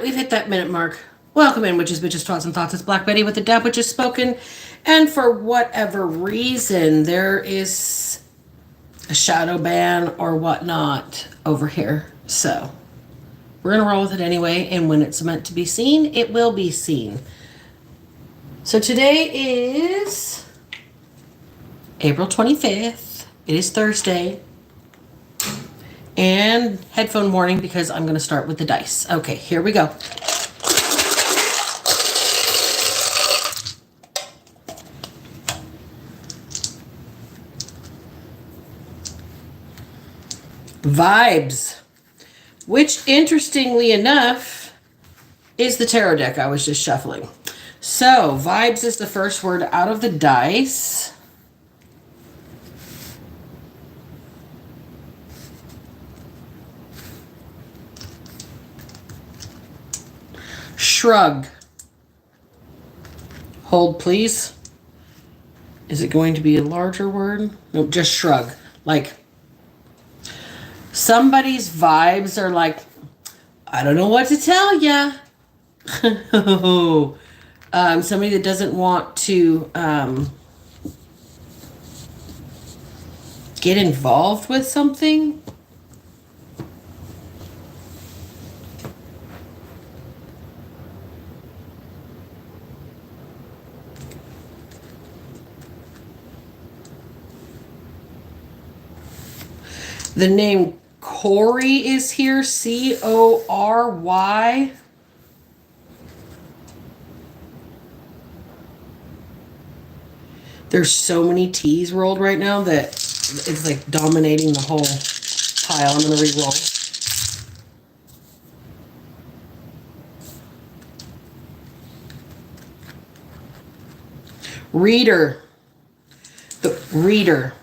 right, we've hit that minute mark. Welcome in, witches, bitches, twats, and thoughts. It's Black Betty with the dab which is spoken. And for whatever reason, there is a shadow ban or whatnot over here. So we're going to roll with it anyway. And when it's meant to be seen, it will be seen. So today is April 25th. It is Thursday. And headphone warning because I'm going to start with the dice. Okay, here we go. Vibes, which interestingly enough is the tarot deck I was just shuffling. So vibes is the first word out of the dice. Shrug. Hold, please. Is it going to be a larger word? No, just shrug. Like, somebody's vibes are like, I don't know what to tell ya. Somebody that doesn't want to get involved with something. The name Cory is here, Cory. There's so many T's rolled right now that it's like dominating the whole pile. I'm going to re-roll. Reader. The reader. Reader,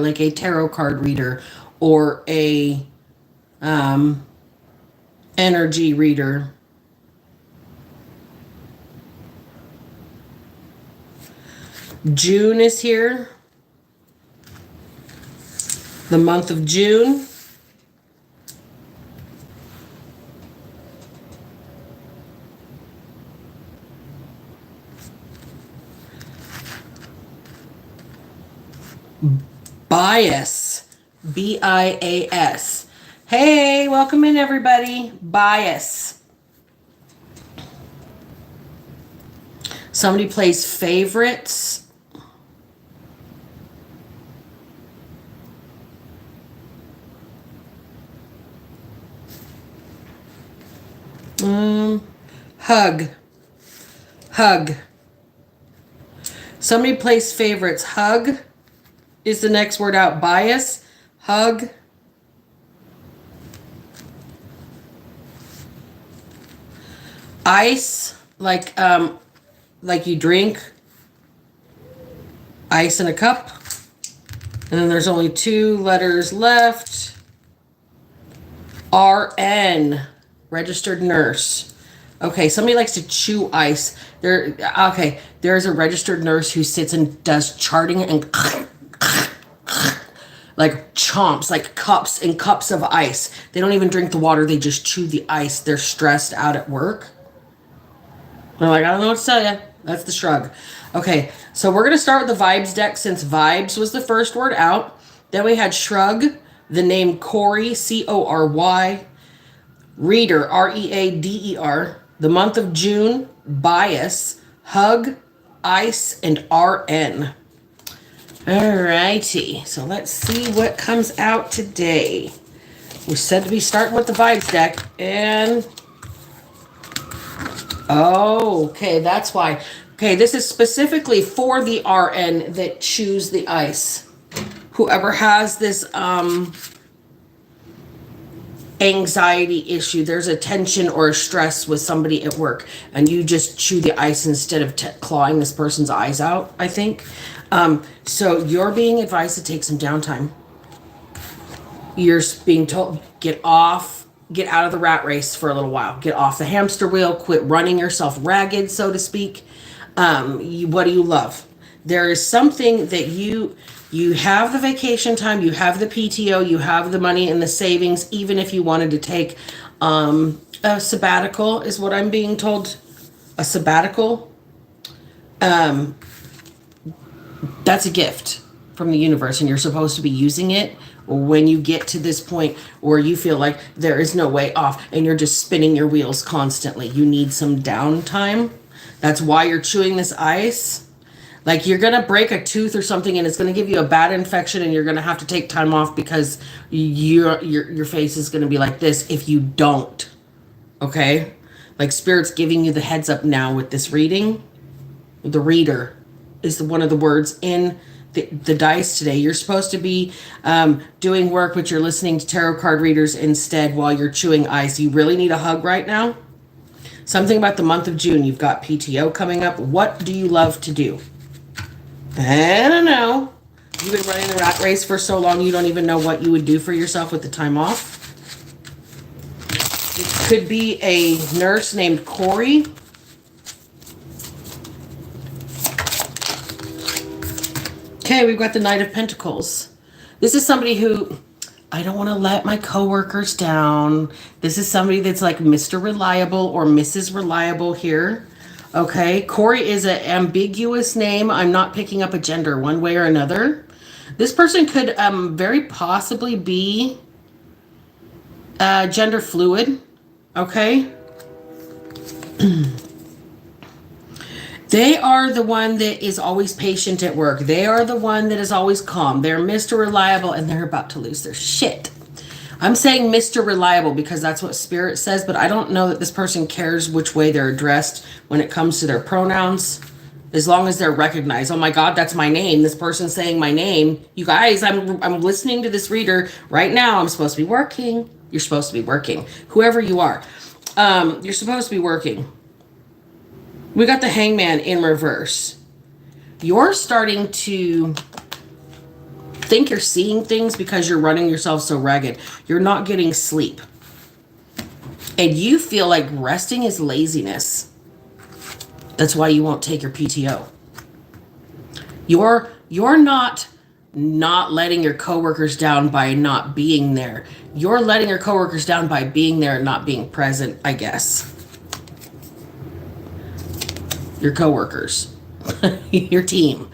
like a tarot card reader or a energy reader. June is here. The month of June. Bias. Bias. Hey, welcome in everybody. Bias. Somebody plays favorites. Hug. Hug. Somebody plays favorites. Hug is the next word out. Bias. Hug. Ice, like you drink ice in a cup. And then there's only two letters left. RN, registered nurse. Okay, somebody likes to chew ice. There's a registered nurse who sits and does charting and like chomps, like cups and cups of ice. They don't even drink the water, they just chew the ice. They're stressed out at work. They're like, I don't know what to tell you. That's the shrug. Okay, so we're going to start with the vibes deck since vibes was the first word out. Then we had shrug, the name Cory, Cory, reader, Reader, the month of June, bias, hug, ice, and RN. Alrighty, so let's see what comes out today. We said to be starting with the vibes deck, and okay, that's why. Okay, this is specifically for the RN that chews the ice. Whoever has this anxiety issue, there's a tension or a stress with somebody at work, and you just chew the ice instead of clawing this person's eyes out, I think. So you're being advised to take some downtime. You're being told, get out of the rat race for a little while. Get off the hamster wheel, quit running yourself ragged, so to speak. What do you love? There is something that you have the vacation time, you have the PTO, you have the money and the savings, even if you wanted to take a sabbatical, is what I'm being told. A sabbatical. That's a gift from the universe, and you're supposed to be using it when you get to this point where you feel like there is no way off and you're just spinning your wheels constantly. You need some downtime. That's why you're chewing this ice. Like, you're gonna break a tooth or something and it's gonna give you a bad infection and you're gonna have to take time off because your face is gonna be like this if you don't. Okay? Like, Spirit's giving you the heads up now with this reading. The reader is one of the words in the dice today. You're supposed to be doing work, but you're listening to tarot card readers instead while you're chewing ice. You really need a hug right now. Something about the month of June. You've got PTO coming up. What do you love to do? I don't know. You've been running the rat race for so long, you don't even know what you would do for yourself with the time off. It could be a nurse named Corey. Okay, we've got the Knight of Pentacles. This is somebody who, I don't want to let my coworkers down. This is somebody that's like Mr. Reliable or Mrs. Reliable here. Okay, Corey is an ambiguous name. I'm not picking up a gender one way or another. This person could very possibly be gender fluid. Okay. They are the one that is always patient at work. They are the one that is always calm. They're Mr. Reliable and they're about to lose their shit. I'm saying Mr. Reliable because that's what Spirit says, but I don't know that this person cares which way they're addressed when it comes to their pronouns. As long as they're recognized. Oh my God, that's my name. This person's saying my name. You guys, I'm listening to this reader right now. I'm supposed to be working. You're supposed to be working. Whoever you are, you're supposed to be working. We got the Hangman in reverse. You're starting to think you're seeing things because you're running yourself so ragged. You're not getting sleep. And you feel like resting is laziness. That's why you won't take your PTO. You're not letting your coworkers down by not being there. You're letting your coworkers down by being there and not being present, I guess. Your coworkers, your team,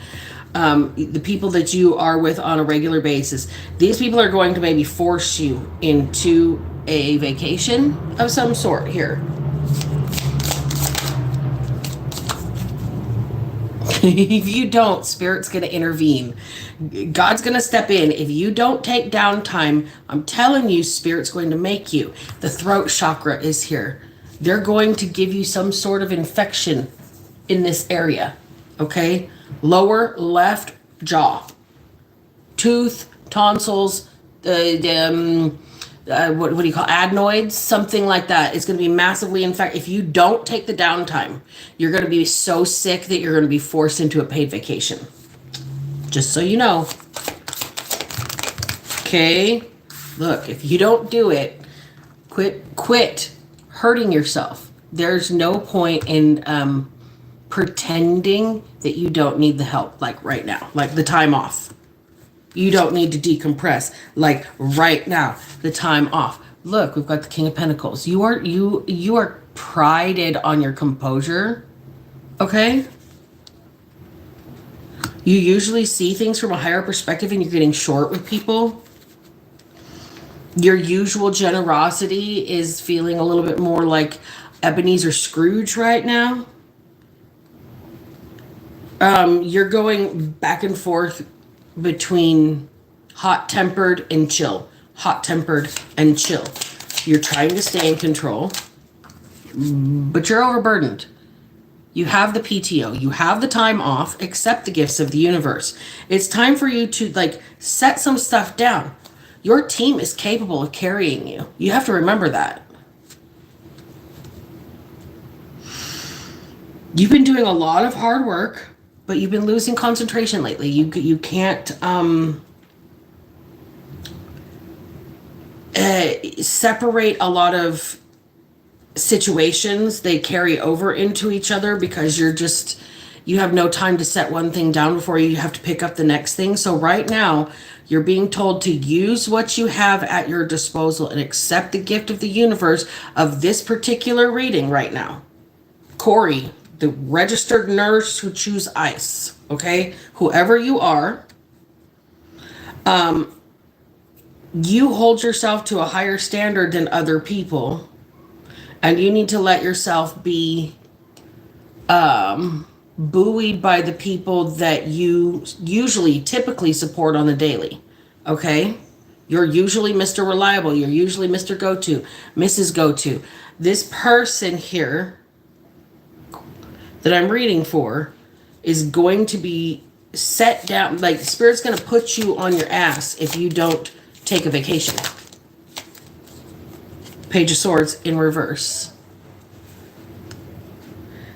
the people that you are with on a regular basis. These people are going to maybe force you into a vacation of some sort here. If you don't, Spirit's going to intervene. God's going to step in. If you don't take downtime, I'm telling you, Spirit's going to make you. The throat chakra is here. They're going to give you some sort of infection in this area, okay? Lower left jaw, tooth, tonsils, what do you call adenoids, something like that. It's going to be massively infected. If you don't take the downtime, you're going to be so sick that you're going to be forced into a paid vacation. Just so you know. Okay? Look, if you don't do it, quit hurting yourself. There's no point in pretending that you don't need the help, like right now, like the time off. You don't need to decompress, like right now, the time off. Look, we've got the King of Pentacles. You are prided on your composure, okay? You usually see things from a higher perspective and you're getting short with people. Your usual generosity is feeling a little bit more like Ebenezer Scrooge right now. You're going back and forth between hot-tempered and chill. Hot-tempered and chill. You're trying to stay in control, but you're overburdened. You have the PTO. You have the time off. Accept the gifts of the universe. It's time for you to, like, set some stuff down. Your team is capable of carrying you. You have to remember that. You've been doing a lot of hard work, but you've been losing concentration lately. You can't separate a lot of situations. They carry over into each other because you're just You have no time to set one thing down before you have to pick up the next thing. So right now, you're being told to use what you have at your disposal and accept the gift of the universe of this particular reading right now. Corey, the registered nurse who choose ice, okay? Whoever you are, you hold yourself to a higher standard than other people, and you need to let yourself be buoyed by the people that you usually typically support on the daily. Okay? You're usually Mr. Reliable. You're usually Mr. Go-To, Mrs. Go-To. This person here that I'm reading for is going to be set down. Like, Spirit's going to put you on your ass if you don't take a vacation. Page of Swords in reverse.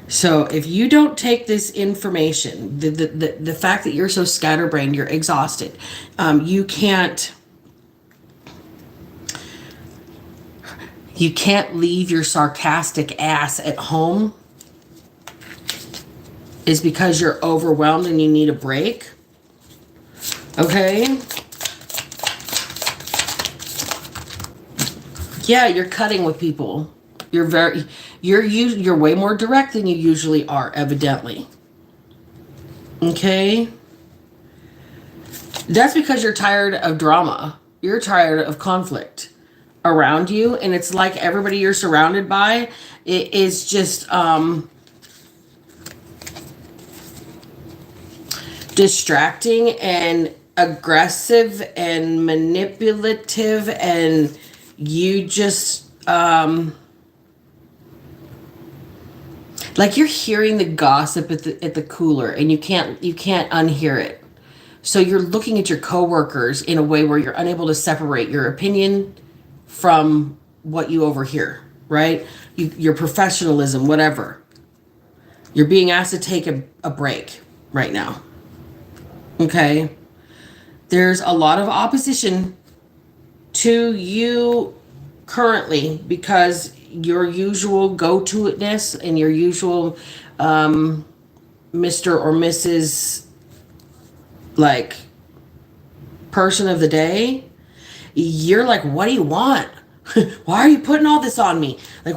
So if you don't take this information, the fact that you're so scatterbrained, you're exhausted, you can't leave your sarcastic ass at home, is because you're overwhelmed and you need a break. Okay? Yeah, you're cutting with people. You're way more direct than you usually are, evidently. Okay? That's because you're tired of drama. You're tired of conflict around you, and it's like everybody you're surrounded by is just distracting and aggressive and manipulative, and you just like you're hearing the gossip at the cooler, and you can't unhear it. So you're looking at your coworkers in a way where you're unable to separate your opinion from what you overhear, right? Your professionalism, whatever. You're being asked to take a break right now. Okay? There's a lot of opposition to you currently because your usual go-to-itness and your usual Mr. or Mrs. like person of the day, you're like, what do you want? Why are you putting all this on me? Like,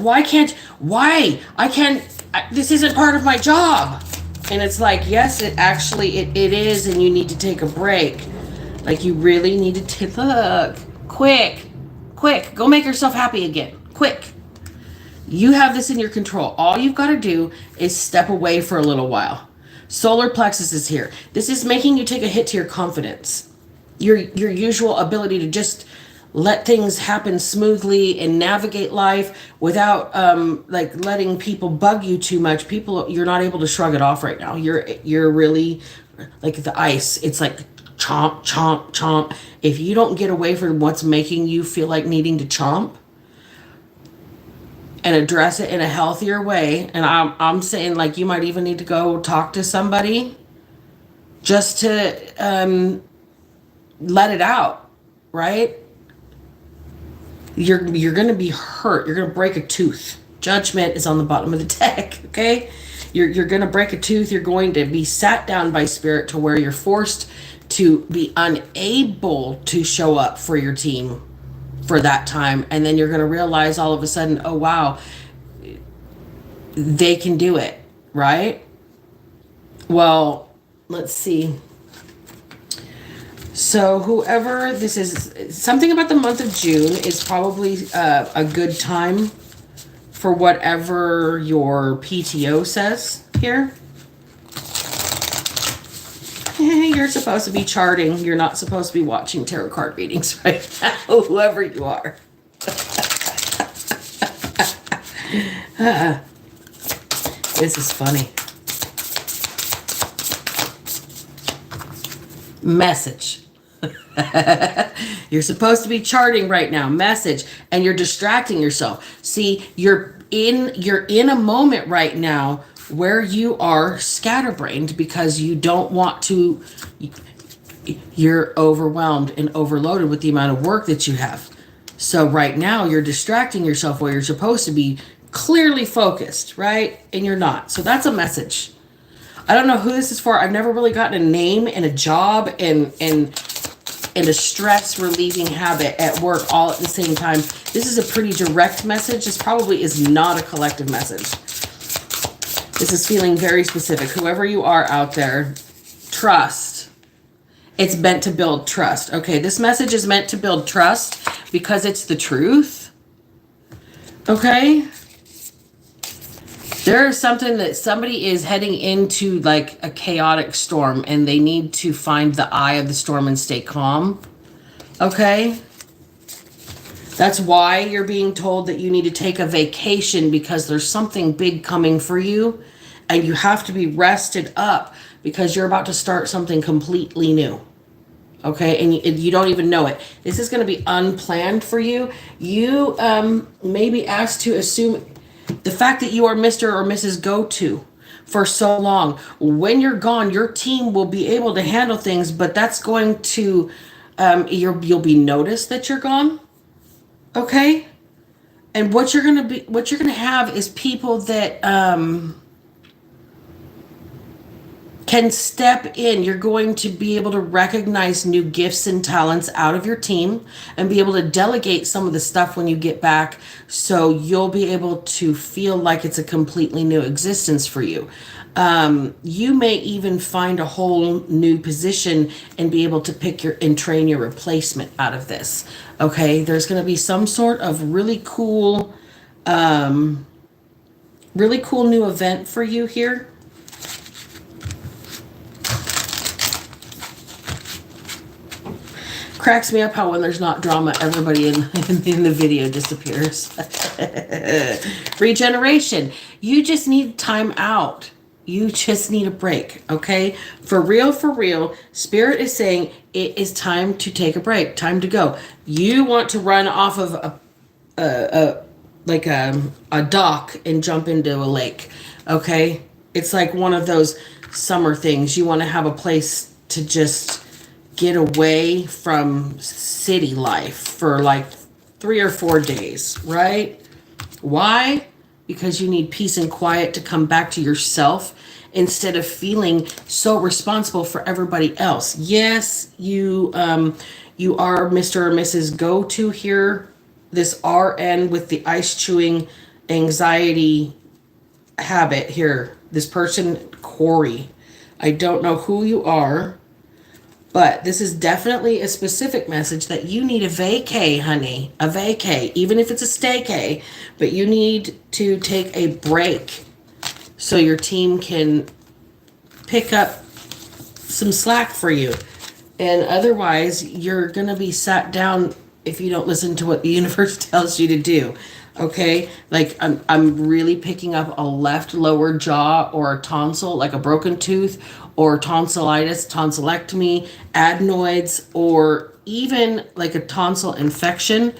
this isn't part of my job. And it's like, yes, it is, and you need to take a break. Like, you really need to look, quick, go make yourself happy again, quick. You have this in your control. All you've got to do is step away for a little while. Solar plexus is here. This is making you take a hit to your confidence. Your usual ability to just let things happen smoothly and navigate life without like letting people bug you too much. You're not able to shrug it off right now. You're really like the ice. It's like chomp, chomp, chomp. If you don't get away from what's making you feel like needing to chomp and address it in a healthier way, and I'm saying, like, you might even need to go talk to somebody just to let it out, right? You're going to be hurt. You're going to break a tooth. Judgment is on the bottom of the deck, okay? You're going to break a tooth. You're going to be sat down by Spirit to where you're forced to be unable to show up for your team for that time. And then you're going to realize all of a sudden, oh, wow, they can do it, right? Well, let's see. So whoever this is, something about the month of June is probably a good time for whatever your PTO says here. You're supposed to be charting. You're not supposed to be watching tarot card readings right now, whoever you are. This is funny. Message. You're supposed to be charting right now. Message. And you're distracting yourself. See, you're in a moment right now where you are scatterbrained because you don't want to. You're overwhelmed and overloaded with the amount of work that you have. So right now you're distracting yourself where you're supposed to be clearly focused, right? And you're not. So that's a message. I don't know who this is for. I've never really gotten a name and a job and a stress relieving habit at work all at the same time. This is a pretty direct message. This probably is not a collective message. This is feeling very specific. Whoever you are out there, trust. It's meant to build trust. Okay, this message is meant to build trust because it's the truth. Okay? There is something that somebody is heading into like a chaotic storm and they need to find the eye of the storm and stay calm. Okay? That's why you're being told that you need to take a vacation because there's something big coming for you and you have to be rested up because you're about to start something completely new. Okay, and you don't even know it. This is going to be unplanned for you. You may be asked to assume the fact that you are Mr. or Mrs. Go-To for so long. When you're gone, your team will be able to handle things, but that's going to, you'll be noticed that you're gone. Okay? And what you're going to have is people that can step in. You're going to be able to recognize new gifts and talents out of your team and be able to delegate some of the stuff when you get back, so you'll be able to feel like it's a completely new existence for you. You may even find a whole new position and be able to pick and train your replacement out of this. Okay, there's going to be some sort of really cool new event for you here. Cracks me up how when there's not drama, everybody in the video disappears. Regeneration. You just need time out. You just need a break, okay? For real, Spirit is saying it is time to take a break, time to go. You want to run off of a dock and jump into a lake, okay? It's like one of those summer things. You want to have a place to just get away from city life for like 3 or 4 days, right? Why? Because you need peace and quiet to come back to yourself instead of feeling so responsible for everybody else. Yes, you are Mr. or Mrs. Go-To here. This RN with the ice chewing anxiety habit here. This person, Corey. I don't know who you are, but this is definitely a specific message that you need a vacay, honey. A vacay, even if it's a staycay. But you need to take a break so your team can pick up some slack for you. And otherwise, you're going to be sat down if you don't listen to what the universe tells you to do. Okay? Like, I'm really picking up a left lower jaw or a tonsil, like a broken tooth, or tonsillitis, tonsillectomy, adenoids, or even like a tonsil infection.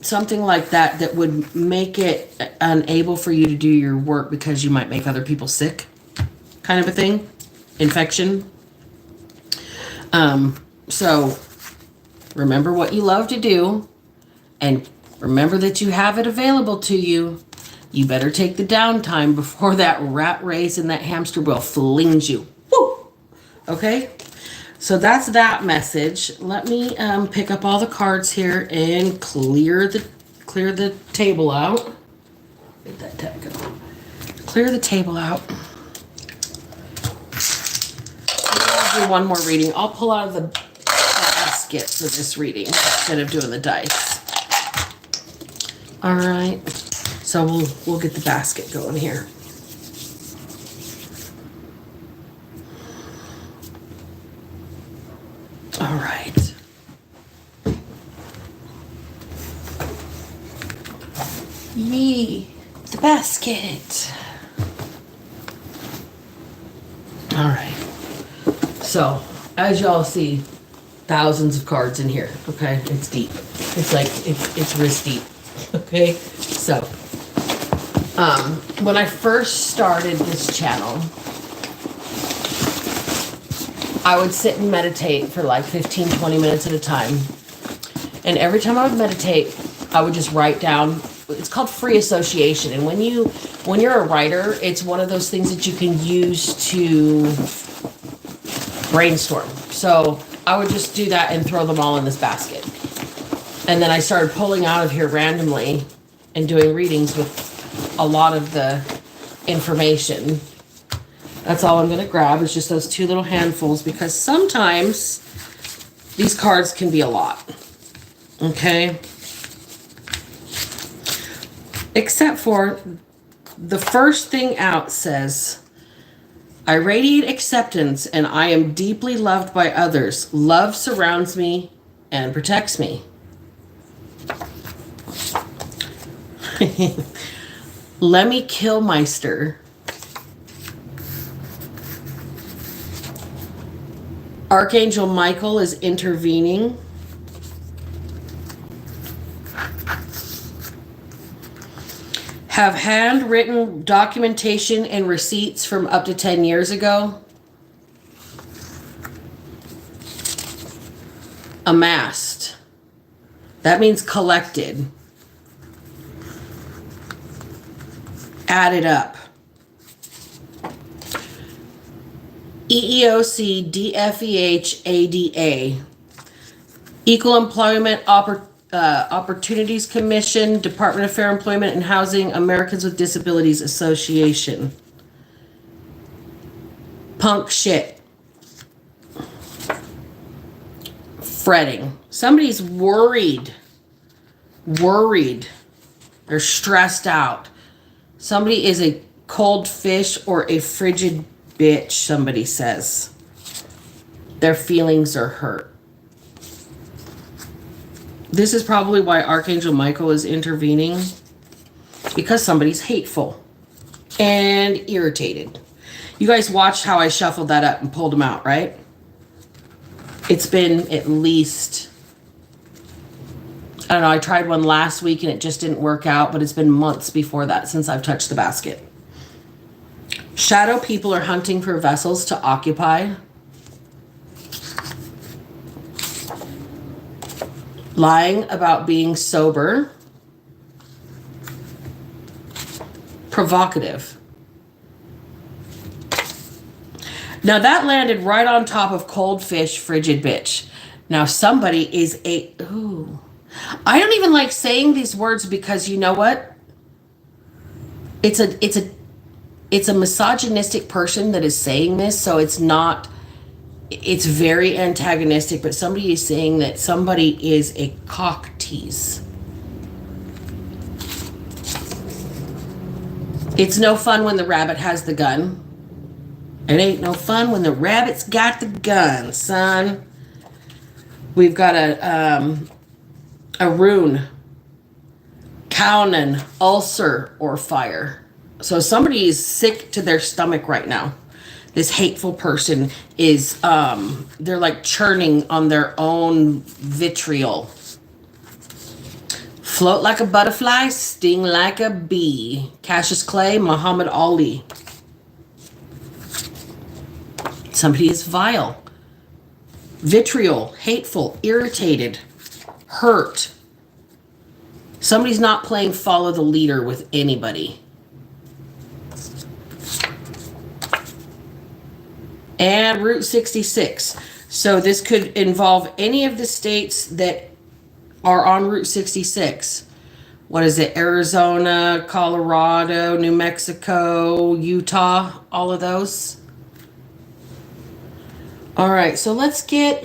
Something like that would make it unable for you to do your work because you might make other people sick, kind of a thing. Infection. So remember what you love to do, and remember that you have it available to you. You better take the downtime before that rat race and that hamster wheel flings you. Woo! Okay? So that's that message. Let me pick up all the cards here and clear the table out. Get that deck go. Clear the table out. I'll do one more reading. I'll pull out of the basket for this reading instead of doing the dice. All right. So we'll get the basket going here. All right. Yee, the basket. All right. So, as y'all see, thousands of cards in here. Okay, it's deep. It's like it's wrist deep. Okay, so when I first started this channel, I would sit and meditate for like 15-20 minutes at a time. And every time I would meditate, I would just write down it's called free association. And when you're a writer, it's one of those things that you can use to brainstorm. So I would just do that and throw them all in this basket. And then I started pulling out of here randomly and doing readings with a lot of the information. That's all I'm going to grab is just those 2 little handfuls, because sometimes these cards can be a lot. Okay? Except for the first thing out says, I radiate acceptance and I am deeply loved by others. Love surrounds me and protects me. Lemmy Killmeister. Archangel Michael is intervening. Have handwritten documentation and receipts from up to 10 years ago. Amassed. That means collected. Added up. EEOC DFEH ADA. Equal Employment Opportunities Commission, Department of Fair Employment and Housing, Americans with Disabilities Association. Punk shit. Fretting. Somebody's worried. They're stressed out. Somebody is a cold fish or a frigid bitch, somebody says. Their feelings are hurt. This is probably why Archangel Michael is intervening, because somebody's hateful and irritated. You guys watched how I shuffled that up and pulled them out, right? It's been at least, I don't know, I tried one last week and it just didn't work out, but it's been months before that since I've touched the basket. Shadow people are hunting for vessels to occupy. Lying about being sober. Provocative. Now that landed right on top of cold fish, frigid bitch. Now somebody is ooh. I don't even like saying these words because you know what? It's a misogynistic person that is saying this, so it's very antagonistic, but somebody is saying that somebody is a cock tease. It's no fun when the rabbit has the gun. It ain't no fun when the rabbit's got the gun, son. We've got a rune. Kaunan, ulcer or fire. So somebody is sick to their stomach right now. This hateful person is, they're like churning on their own vitriol. Float like a butterfly, sting like a bee. Cassius Clay, Muhammad Ali. Somebody is vile. Vitriol, hateful, irritated, hurt. Somebody's not playing follow the leader with anybody. And Route 66. So this could involve any of the states that are on Route 66. What is it? Arizona, Colorado, New Mexico, Utah, all of those. All right, so let's get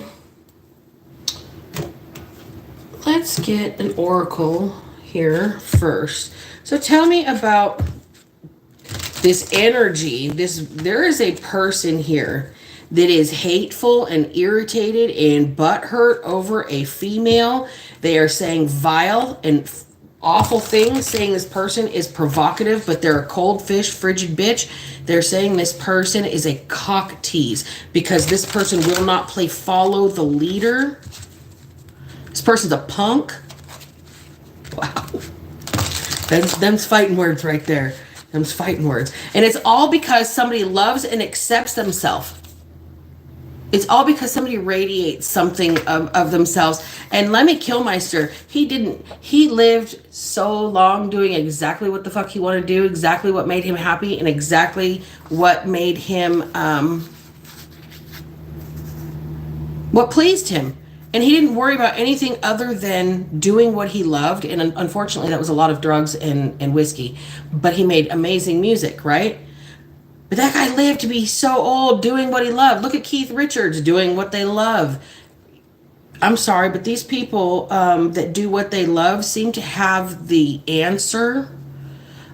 an oracle here first. So tell me about this energy. There is a person here that is hateful and irritated and butthurt over a female. They are saying vile and awful things, saying this person is provocative, but they're a cold fish, frigid bitch. They're saying this person is a cock tease because this person will not play follow the leader. This person's a punk. Wow. Them's fighting words right there. Them's fighting words. And it's all because somebody loves and accepts themselves. It's all because somebody radiates something of themselves And Lemmy Kilmister, he lived so long doing exactly what the fuck he wanted to do, exactly what made him happy, and exactly what made him, what pleased him. And he didn't worry about anything other than doing what he loved. And unfortunately, that was a lot of drugs and whiskey. But he made amazing music, right? But that guy lived to be so old doing what he loved. Look at Keith Richards doing what they love. I'm sorry, but these people that do what they love seem to have the answer.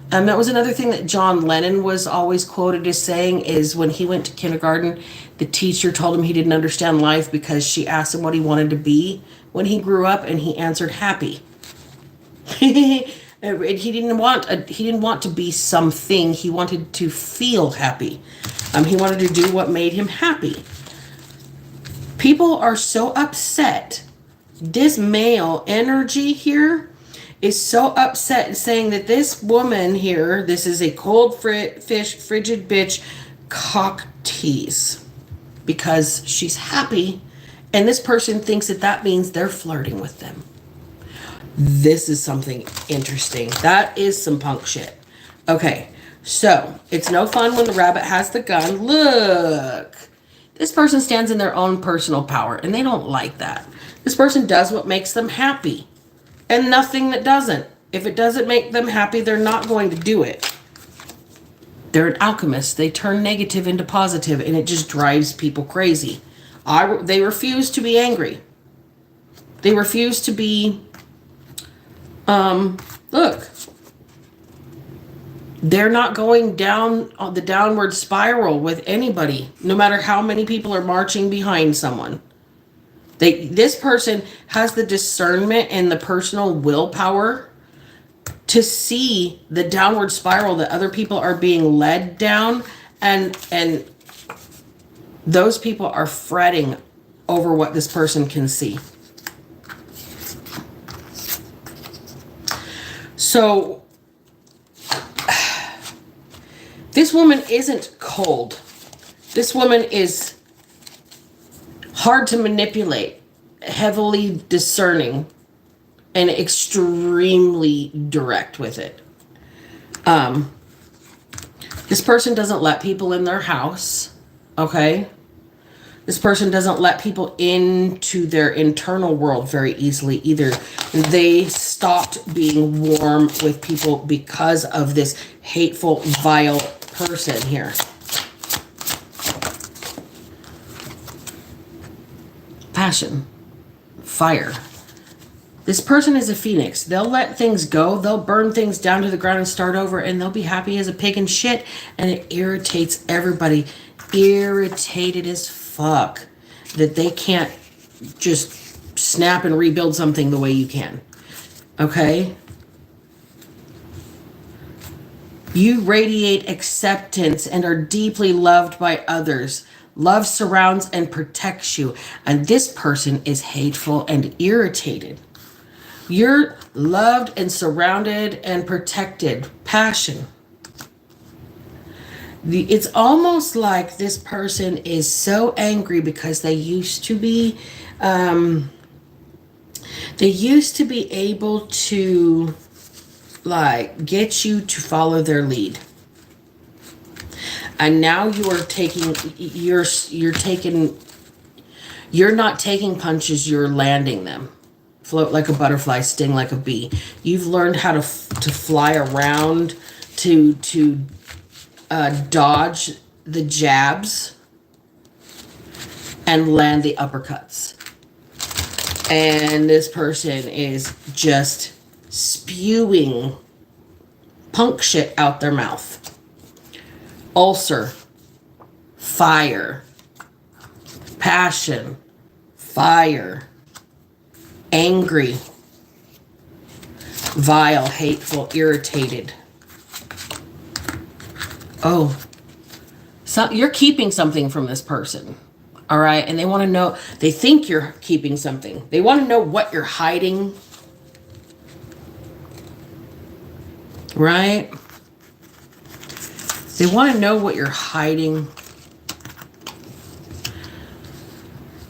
That was another thing that John Lennon was always quoted as saying is when he went to kindergarten, the teacher told him he didn't understand life because she asked him what he wanted to be when he grew up, and he answered happy. He didn't want to be something. He wanted to feel happy. He wanted to do what made him happy. People are so upset. This male energy here is so upset, saying that this woman here, this is a cold fish, frigid bitch, cock tease because she's happy, and this person thinks that that means they're flirting with them. This is something interesting. That is some punk shit. Okay, so it's no fun when the rabbit has the gun. Look, this person stands in their own personal power, and they don't like that. This person does what makes them happy, and nothing that doesn't. If it doesn't make them happy, they're not going to do it. They're an alchemist. They turn negative into positive, and it just drives people crazy. They refuse to be angry. They refuse to be... look. They're not going down on the downward spiral with anybody, no matter how many people are marching behind someone. This person has the discernment and the personal willpower to see the downward spiral that other people are being led down, and those people are fretting over what this person can see. So this woman isn't cold. This woman is hard to manipulate, heavily discerning, and extremely direct with it. This person doesn't let people in their house, okay? This person doesn't let people into their internal world very easily either. They stopped being warm with people because of this hateful, vile person here. Passion. Fire. This person is a phoenix. They'll let things go. They'll burn things down to the ground and start over, and they'll be happy as a pig in shit. And it irritates everybody. Irritated as fuck that they can't just snap and rebuild something the way you can. Okay? You radiate acceptance and are deeply loved by others. Love surrounds and protects you. And this person is hateful and irritated. You're loved and surrounded and protected. Passion. It's almost like this person is so angry because they used to be able to like get you to follow their lead. And now you're not taking punches, you're landing them. Float like a butterfly, sting like a bee. You've learned how to fly around, to dodge the jabs and land the uppercuts. And this person is just spewing punk shit out their mouth. Ulcer, fire, passion, fire, angry, vile, hateful, irritated. Oh, so you're keeping something from this person, all right? And they want to know, they think you're keeping something. They want to know what you're hiding, right? They want to know what you're hiding.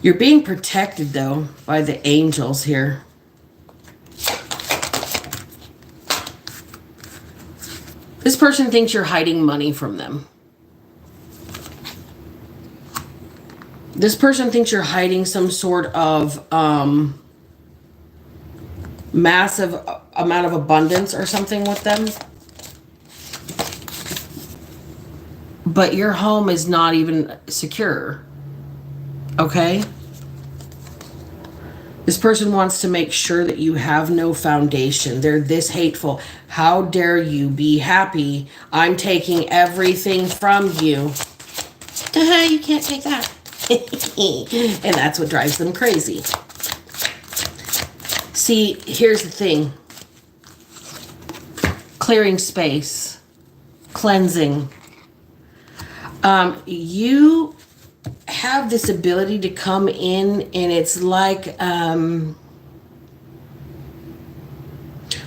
You're being protected, though, by the angels here. This person thinks you're hiding money from them. This person thinks you're hiding some sort of massive amount of abundance or something with them. But your home is not even secure. Okay? This person wants to make sure that you have no foundation. They're this hateful. How dare you be happy? I'm taking everything from you. You can't take that. And that's what drives them crazy. See, here's the thing. Clearing space. Cleansing. You have this ability to come in, and it's like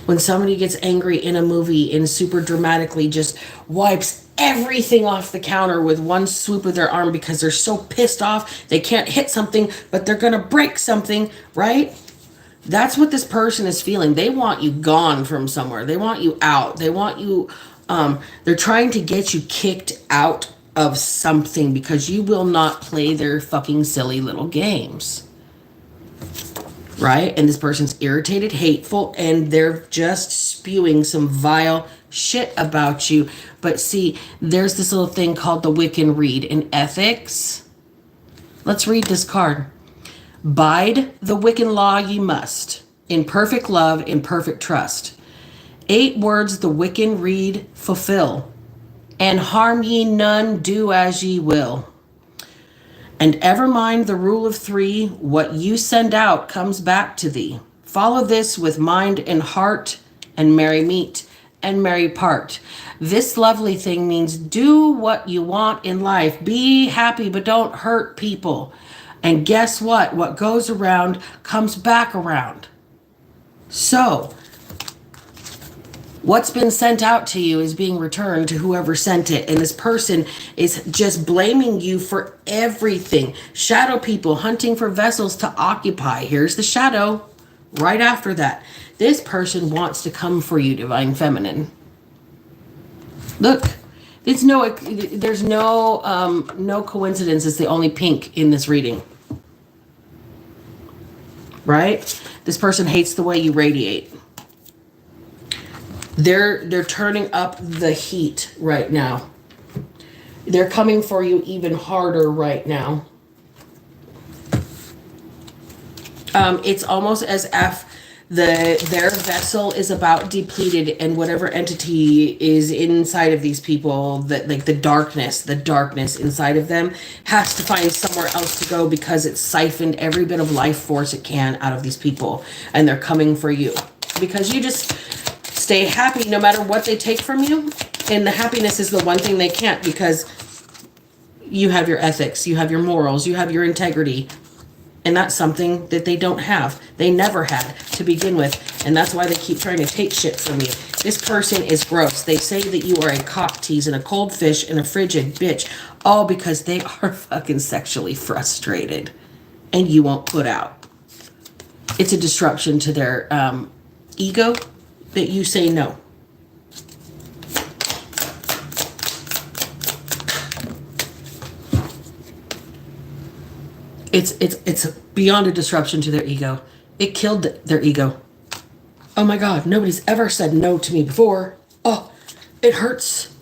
when somebody gets angry in a movie and super dramatically just wipes everything off the counter with one swoop of their arm because they're so pissed off they can't hit something, but they're gonna break something, right? That's what this person is feeling. They want you gone from somewhere. They want you out. They want you, they're trying to get you kicked out of something because you will not play their fucking silly little games. Right? And this person's irritated, hateful, and they're just spewing some vile shit about you. But see, there's this little thing called the Wiccan Rede in ethics. Let's read this card. Bide the Wiccan law ye must, in perfect love, in perfect trust. 8 words the Wiccan Rede fulfill, and harm ye none, do as ye will. And ever mind the rule of 3, what you send out comes back to thee. Follow this with mind and heart, and merry meet, and merry part. This lovely thing means do what you want in life. Be happy, but don't hurt people. And guess what? What goes around comes back around. So, what's been sent out to you is being returned to whoever sent it. And this person is just blaming you for everything. Shadow people hunting for vessels to occupy. Here's the shadow right after that. This person wants to come for you, Divine Feminine. Look, there's no coincidence. It's the only pink in this reading. Right? This person hates the way you radiate. They're turning up the heat right now. They're coming for you even harder right now. It's almost as if their vessel is about depleted, and whatever entity is inside of these people, that like the darkness inside of them has to find somewhere else to go because it's siphoned every bit of life force it can out of these people, and they're coming for you because you just stay happy no matter what they take from you. And the happiness is the one thing they can't, because you have your ethics, you have your morals, you have your integrity. And that's something that they don't have. They never had to begin with. And that's why they keep trying to take shit from you. This person is gross. They say that you are a cock tease and a cold fish and a frigid bitch. All because they are fucking sexually frustrated. And you won't put out. It's a disruption to their ego that you say no. It's beyond a disruption to their ego. It killed their ego. Oh my God, nobody's ever said no to me before. Oh, it hurts.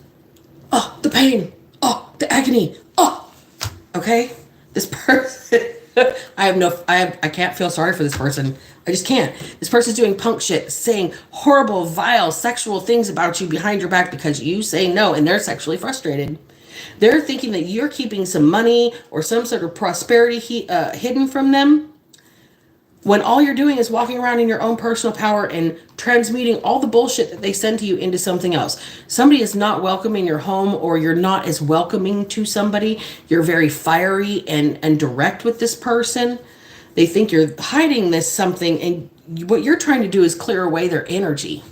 Oh, the pain. Oh, the agony. Oh, okay. This person, I can't feel sorry for this person. I just can't. This person's doing punk shit, saying horrible, vile, sexual things about you behind your back because you say no, and they're sexually frustrated. They're thinking that you're keeping some money or some sort of prosperity hidden from them, when all you're doing is walking around in your own personal power and transmuting all the bullshit that they send to you into something else. Somebody is not welcome in your home, or you're not as welcoming to somebody. You're very fiery and direct with this person. They think you're hiding this something, and what you're trying to do is clear away their energy.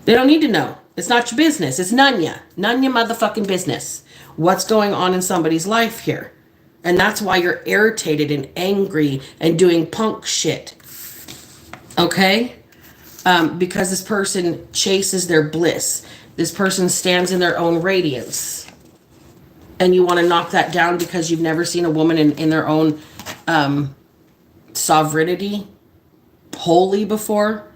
They don't need to know. It's not your business. It's none ya motherfucking business. What's going on in somebody's life here? And that's why you're irritated and angry and doing punk shit. Okay? Because this person chases their bliss. This person stands in their own radiance. And you want to knock that down because you've never seen a woman in their own sovereignty wholly before.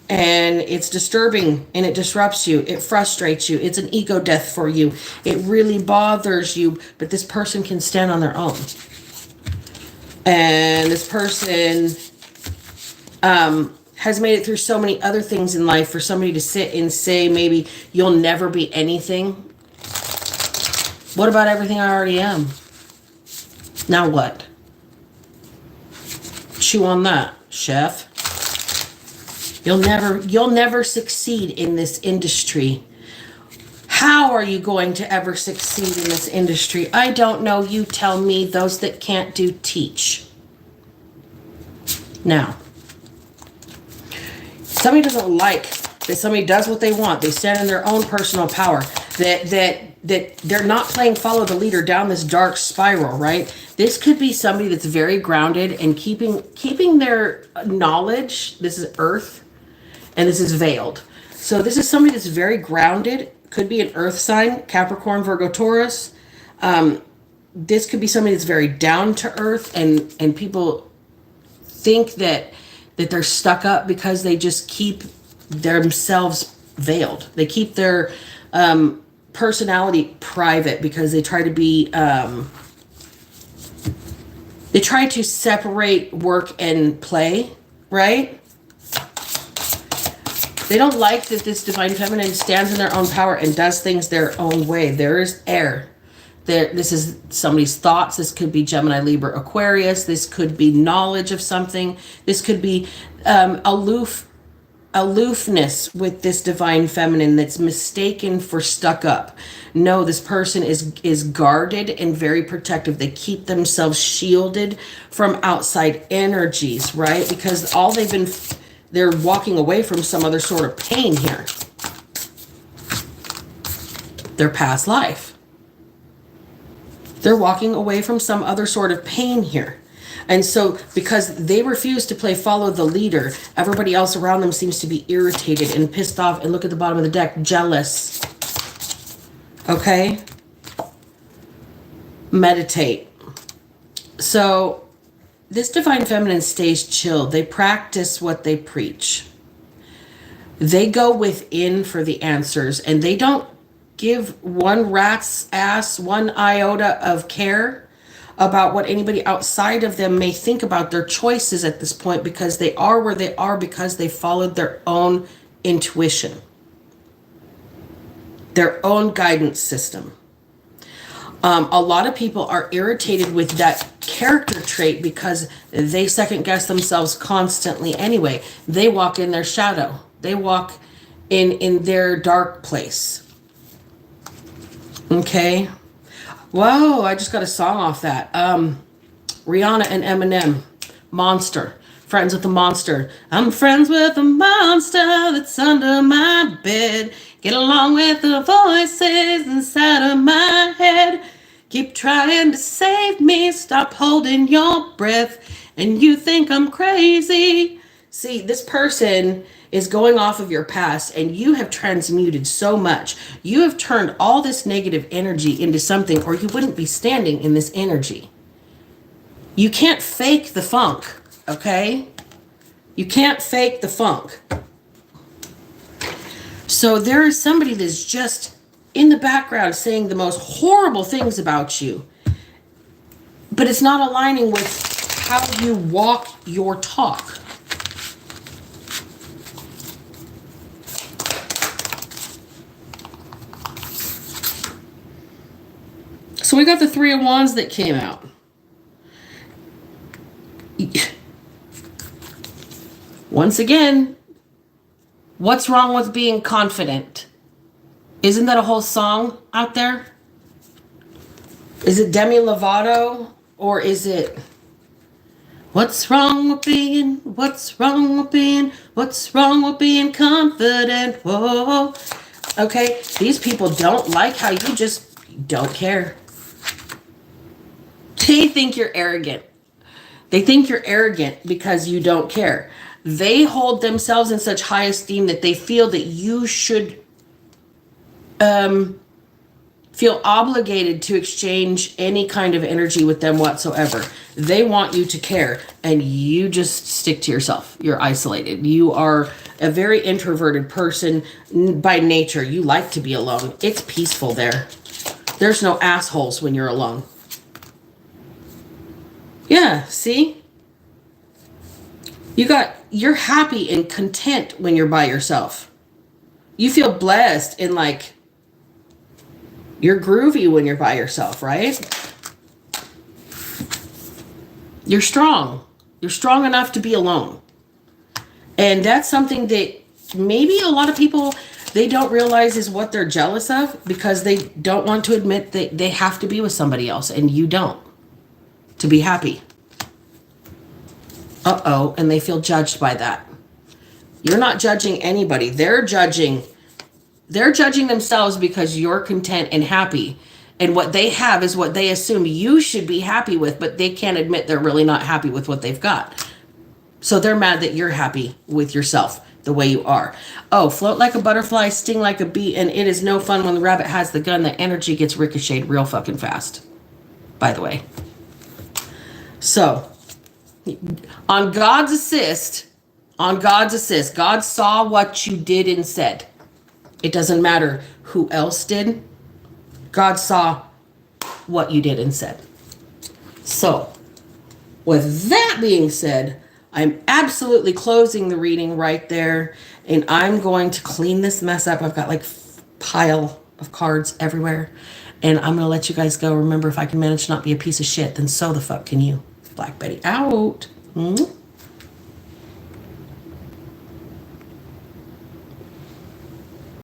And it's disturbing and it disrupts you. It frustrates you. It's an ego death for you. It really bothers you. But this person can stand on their own. And this person has made it through so many other things in life. For somebody to sit and say maybe you'll never be anything. What about everything I already am? Now what? Chew on that, chef. You'll never succeed in this industry. How are you going to ever succeed in this industry? I don't know. You tell me. Those that can't do, teach. Now, somebody doesn't like that somebody does what they want. They stand in their own personal power. That they're not playing follow the leader down this dark spiral, right? This could be somebody that's very grounded and keeping their knowledge. This is earth. And this is veiled. So this is somebody that's very grounded. Could be an earth sign, Capricorn, Virgo, Taurus. This could be somebody that's very down to earth, and people think that they're stuck up because they just keep themselves veiled. They keep their personality private because they try to be they try to separate work and play, right? They don't like that this divine feminine stands in their own power and does things their own way. There is air. This is somebody's thoughts. This could be Gemini, Libra, Aquarius. This could be knowledge of something. This could be aloofness with this divine feminine that's mistaken for stuck up. No, this person is guarded and very protective. They keep themselves shielded from outside energies, right? Because they're walking away from some other sort of pain here. Their past life. They're walking away from some other sort of pain here. And so because they refuse to play follow the leader, everybody else around them seems to be irritated and pissed off. And look at the bottom of the deck, jealous. Okay? Meditate. So this divine feminine stays chilled. They practice what they preach. They go within for the answers, and they don't give one rat's ass, one iota of care about what anybody outside of them may think about their choices at this point, because they are where they are because they followed their own intuition, their own guidance system. A lot of people are irritated with that character trait because they second guess themselves constantly anyway. They walk in their shadow. They walk in their dark place. Okay. Whoa, I just got a song off that. Rihanna and Eminem, Monster. Friends with the monster. I'm friends with the monster that's under my bed. Get along with the voices inside of my head. Keep trying to save me. Stop holding your breath. And you think I'm crazy. See, this person is going off of your past, and you have transmuted so much. You have turned all this negative energy into something, or you wouldn't be standing in this energy. You can't fake the funk, okay? You can't fake the funk. So there is somebody that's just in the background saying the most horrible things about you, but it's not aligning with how you walk your talk. So we got the Three of Wands that came out. Once again, what's wrong with being confident? Isn't that a whole song out there? Is it Demi Lovato, or is it what's wrong with being confident? Whoa. Okay, these people don't like how you just don't care. They think you're arrogant. They think you're arrogant because you don't care. They hold themselves in such high esteem that they feel that you should feel obligated to exchange any kind of energy with them whatsoever. They want you to care, and you just stick to yourself. You're isolated. You are a very introverted person by nature. You like to be alone. It's peaceful there. There's no assholes when you're alone. Yeah, see? You're happy and content when you're by yourself. You feel blessed and like you're groovy when you're by yourself, right? You're strong. You're strong enough to be alone. And that's something that maybe a lot of people, they don't realize is what they're jealous of, because they don't want to admit that they have to be with somebody else and you don't, to be happy. Uh-oh, and they feel judged by that. You're not judging anybody. They're judging themselves because you're content and happy. And what they have is what they assume you should be happy with, but they can't admit they're really not happy with what they've got. So they're mad that you're happy with yourself the way you are. Oh, float like a butterfly, sting like a bee, and it is no fun when the rabbit has the gun. The energy gets ricocheted real fucking fast, by the way. So, on God's assist, God saw what you did and said. It doesn't matter who else did. God saw what you did and said. So, with that being said, I'm absolutely closing the reading right there. And I'm going to clean this mess up. I've got like pile of cards everywhere. And I'm going to let you guys go. Remember, if I can manage to not be a piece of shit, then so the fuck can you. Black Betty out. Mm-hmm.